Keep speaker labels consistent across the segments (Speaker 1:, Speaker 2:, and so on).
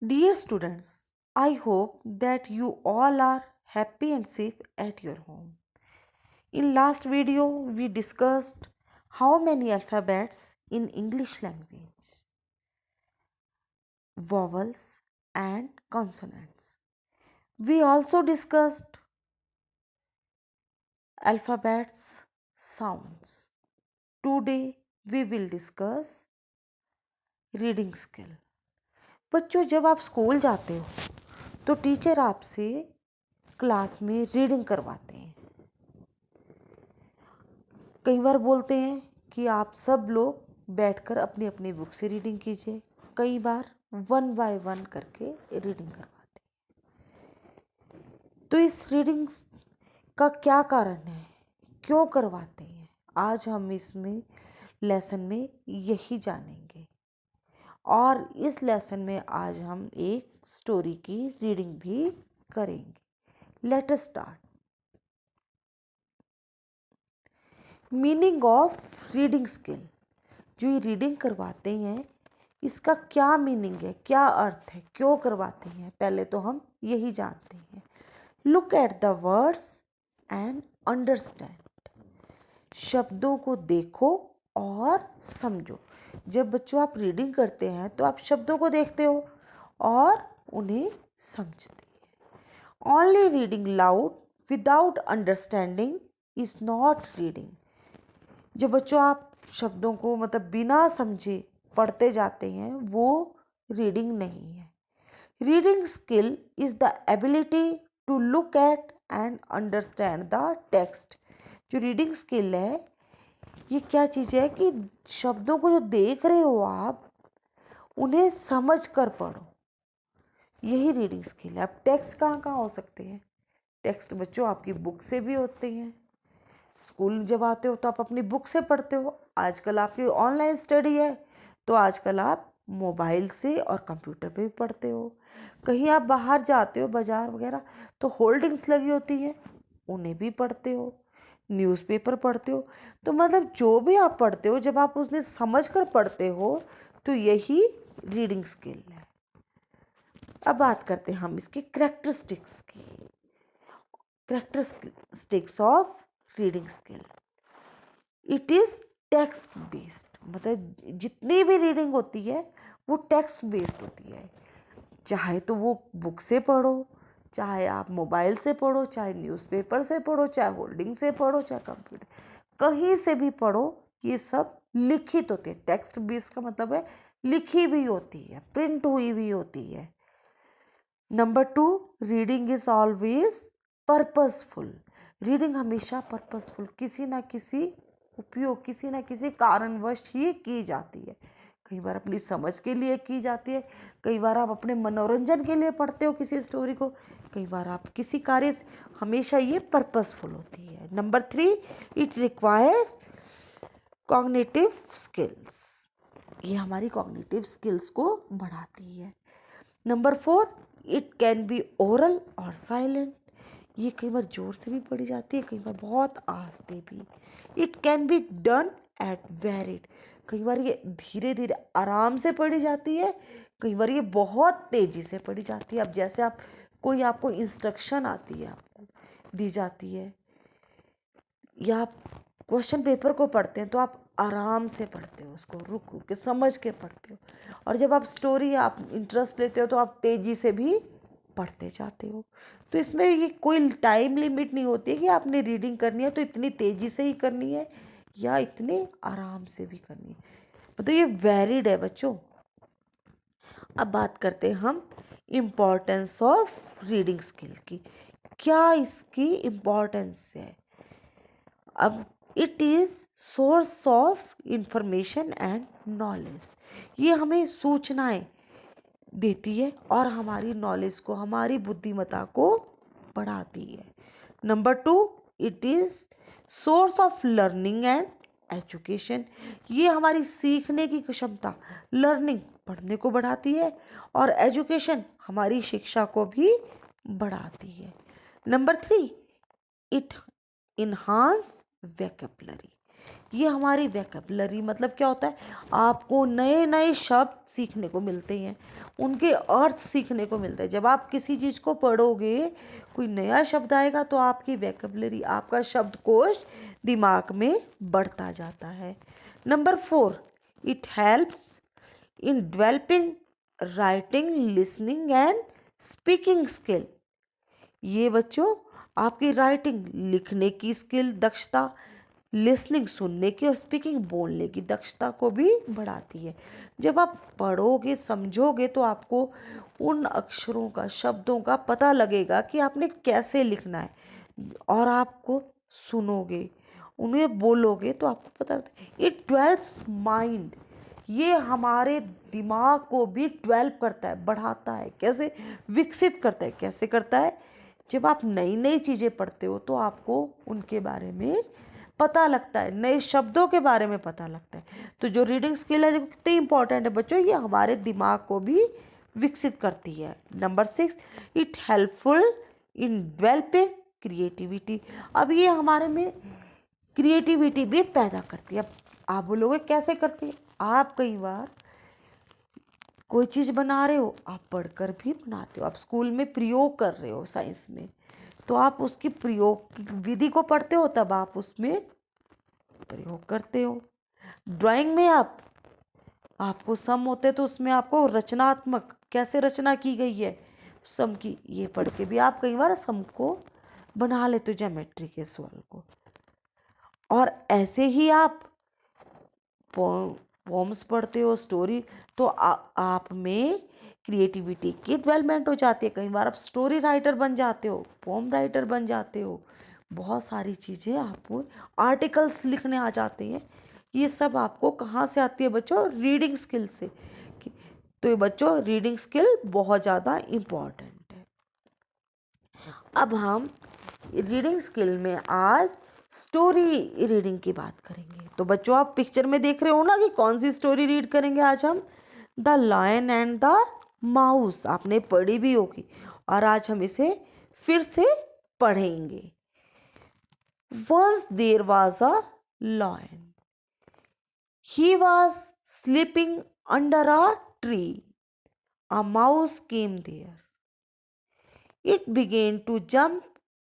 Speaker 1: Dear students, I hope that you all are happy and safe at your home. In last video, we discussed how many alphabets in English language, vowels and consonants. We also discussed alphabets sounds. Today we will discuss reading skill. बच्चों, जब आप school जाते हो तो teacher आपसे class में reading करवाते हैं. कई बार बोलते हैं कि आप सब लोग बैठकर अपनी अपनी बुक से रीडिंग कीजिए. कई बार 1 बाय 1 करके रीडिंग करवाते हैं. तो इस रीडिंग का क्या कारण है, क्यों करवाते हैं, आज हम इसमें लेसन में यही जानेंगे. और इस लेसन में आज हम एक स्टोरी की रीडिंग भी करेंगे. Let us start. Meaning of reading skill. जो ये रीडिंग करवाते हैं इसका क्या मीनिंग है, क्या अर्थ है, क्यों करवाते हैं, पहले तो हम यही जानते हैं. Look at the words and understand. शब्दों को देखो और समझो. जब बच्चों आप रीडिंग करते हैं तो आप शब्दों को देखते हो और उन्हें समझते हैं. Only reading loud without understanding is not reading. जब बच्चों आप शब्दों को मतलब बिना समझे पढ़ते जाते हैं वो रीडिंग नहीं है. Reading skill is the ability to look at and understand the text. जो रीडिंग स्किल है ये क्या चीज़ है कि शब्दों को जो देख रहे हो आप उन्हें समझ कर पढ़ो. यही रीडिंग स्किल है. अब टेक्स्ट कहाँ कहाँ हो सकते हैं. टेक्स्ट बच्चों आपकी बुक से भी होते हैं. स्कूल जब आते हो तो आप अपनी बुक से पढ़ते हो. आजकल आपकी ऑनलाइन स्टडी है तो आजकल आप मोबाइल से और कंप्यूटर पे भी पढ़ते हो. कहीं आप बाहर जाते हो बाज़ार वगैरह तो होल्डिंग्स लगी होती हैं उन्हें भी पढ़ते हो. न्यूज़पेपर पढ़ते हो. तो मतलब जो भी आप पढ़ते हो जब आप उसने समझ कर पढ़ते हो तो यही रीडिंग स्किल है. अब बात करते हैं हम इसके करेक्टरिस्टिक्स की. Characteristics of reading skill. It is text based. मतलब जितनी भी रीडिंग होती है वो टेक्स्ट बेस्ड होती है. चाहे तो वो बुक से पढ़ो, चाहे आप मोबाइल से पढ़ो, चाहे न्यूज़पेपर से पढ़ो, चाहे होल्डिंग से पढ़ो, चाहे कंप्यूटर, कहीं से भी पढ़ो, ये सब लिखित होते हैं. टेक्स्ट बेस्ड का मतलब है लिखी भी होती है, प्रिंट हुई भी होती है. Number 2, reading is always purposeful. Reading हमेशा पर्पसफुल, किसी ना किसी उपयोग, किसी ना किसी कारणवश ही की जाती है. कई बार अपनी समझ के लिए की जाती है, कई बार आप अपने मनोरंजन के लिए पढ़ते हो किसी स्टोरी को, कई बार आप किसी कार्य से. हमेशा ये पर्पसफुल होती है. Number 3, it requires cognitive skills. ये हमारी कॉग्निटिव स्किल्स को बढ़ाती है. Number 4, it can be oral और साइलेंट. ये कई बार जोर से भी पढ़ी जाती है, कई बार बहुत आस्ते भी. It can be done at varied. कई बार ये धीरे धीरे आराम से पढ़ी जाती है, कई बार ये बहुत तेज़ी से पढ़ी जाती है. अब जैसे आप कोई आपको इंस्ट्रक्शन आती है, आपको दी जाती है, या आप क्वेश्चन पेपर को पढ़ते हैं तो आप आराम से पढ़ते हो, उसको रुक रुक के समझ के पढ़ते हो. और जब आप स्टोरी आप इंटरेस्ट लेते हो तो आप तेज़ी से भी पढ़ते जाते हो. तो इसमें ये कोई टाइम लिमिट नहीं होती है कि आपने रीडिंग करनी है तो इतनी तेज़ी से ही करनी है या इतने आराम से भी करनी है. मतलब ये वैरिड है बच्चों. अब बात करते हैं हम इम्पोर्टेंस ऑफ रीडिंग स्किल की. क्या इसकी इम्पोर्टेंस है. अब it is source of information and knowledge. ये हमें सूचनाएं देती है और हमारी नॉलेज को, हमारी बुद्धिमत्ता को बढ़ाती है. Number 2, it is source of learning and education. ये हमारी सीखने की क्षमता, लर्निंग पढ़ने को बढ़ाती है और एजुकेशन हमारी शिक्षा को भी बढ़ाती है. Number 3, it enhance vocabulary. ये हमारी वैकेबलरी, मतलब क्या होता है, आपको नए नए शब्द सीखने को मिलते हैं, उनके अर्थ सीखने को मिलते हैं। जब आप किसी चीज़ को पढ़ोगे, कोई नया शब्द आएगा तो आपकी वैकेबलरी, आपका शब्दकोश दिमाग में बढ़ता जाता है। Number 4, it helps in developing writing, listening and speaking skill. ये बच्चों आपकी राइटिंग, लिखने की स्किल, दक्षता, लिसनिंग सुनने की, और स्पीकिंग बोलने की दक्षता को भी बढ़ाती है। जब आप पढ़ोगे, समझोगे, तो आपको उन अक्षरों का, शब्दों का पता लगेगा कि आपने कैसे लिखना है, और आपको सुनोगे, उन्हें बोलोगे तो आपको पता लगता है। इट डेवलप्स माइंड, ये हमारे दिमाग को भी डेवलप करता है, बढ़ाता है। कैसे? विकसित करता है। कैसे करता है? जब आप नई नई चीज़ें पढ़ते हो तो आपको उनके बारे में पता लगता है, नए शब्दों के बारे में पता लगता है। तो जो रीडिंग स्किल है, देखो कितनी इंपॉर्टेंट है बच्चों, ये हमारे दिमाग को भी विकसित करती है। Number 6, it helpful in developing creativity. अब ये हमारे में क्रिएटिविटी भी पैदा करती है। अब आप बोलोगे कैसे करती है? आप कई बार कोई चीज़ बना रहे हो, आप पढ़कर भी बनाते हो। आप स्कूल में प्रयोग कर रहे हो साइंस में, तो आप उसकी प्रयोग विधि को पढ़ते हो, तब आप उसमें प्रयोग करते हो। ड्राइंग में आपको सम होते हैं, तो उसमें आपको रचनात्मक, कैसे रचना की गई है सम की, ये पढ़ के भी आप कई बार सम को बना लेते हो, ज्योमेट्री के सवाल को। और ऐसे ही आप पोम्स पढ़ते हो, स्टोरी, तो आप में क्रिएटिविटी की डेवलपमेंट हो जाती है। कई बार आप स्टोरी राइटर बन जाते हो, पोम राइटर बन जाते हो, बहुत सारी चीज़ें, आपको आर्टिकल्स लिखने आ जाते हैं। ये सब आपको कहाँ से आती है बच्चों? रीडिंग स्किल से। तो ये बच्चों रीडिंग स्किल बहुत ज़्यादा इम्पॉर्टेंट है। अब हम रीडिंग स्किल में आज स्टोरी रीडिंग की बात करेंगे। तो बच्चों आप पिक्चर में देख रहे हो ना कि कौन सी स्टोरी रीड करेंगे आज हम? The lion and the mouse, आपने पढ़ी भी होगी, और आज हम इसे फिर से पढ़ेंगे। Once there was a lion. He was sleeping under a tree. A mouse came there. It began to jump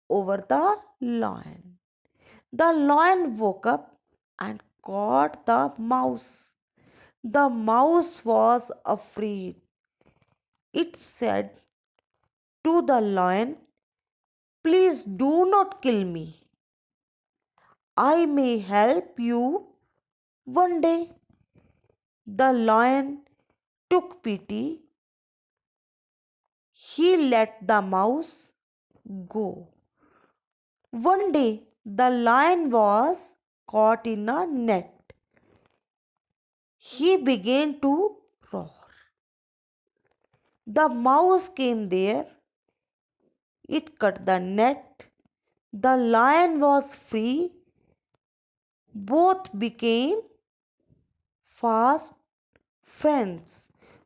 Speaker 1: over the lion. The lion woke up and caught the mouse. The mouse was afraid. It said to the lion, "Please do not kill me. I may help you one day." The lion took pity. He let the mouse go. One day, the lion was caught in a net. He began to roar. The mouse came there. It cut the net. The lion was free. Both became fast friends.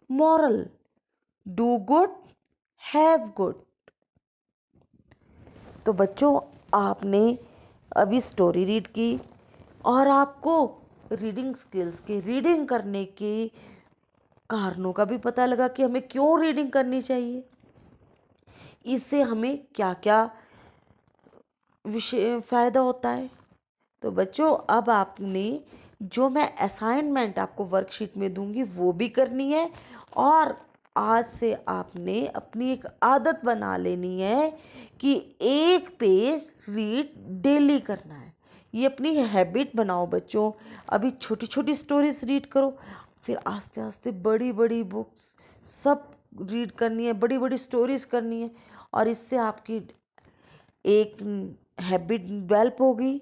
Speaker 1: Moral: do good, have good. तो बच्चों आपने अभी story read की, और आपको reading skills के, reading करने के कारणों का भी पता लगा कि हमें क्यों रीडिंग करनी चाहिए, इससे हमें क्या क्या विषय फ़ायदा होता है। तो बच्चों अब आपने, जो मैं असाइनमेंट आपको वर्कशीट में दूंगी वो भी करनी है, और आज से आपने अपनी एक आदत बना लेनी है कि एक पेज रीड डेली करना है। ये अपनी हैबिट बनाओ बच्चों। अभी छोटी छोटी स्टोरीज रीड करो, फिर आस्ते आस्ते बड़ी बड़ी बुक्स सब रीड करनी है, बड़ी बड़ी स्टोरीज करनी है, और इससे आपकी एक हैबिट डेवलप होगी,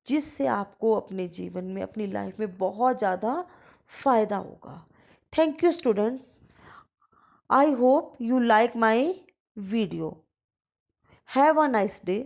Speaker 1: जिससे आपको अपने जीवन में, अपनी लाइफ में बहुत ज़्यादा फ़ायदा होगा। Thank you students. I hope you like my video. Have a nice day.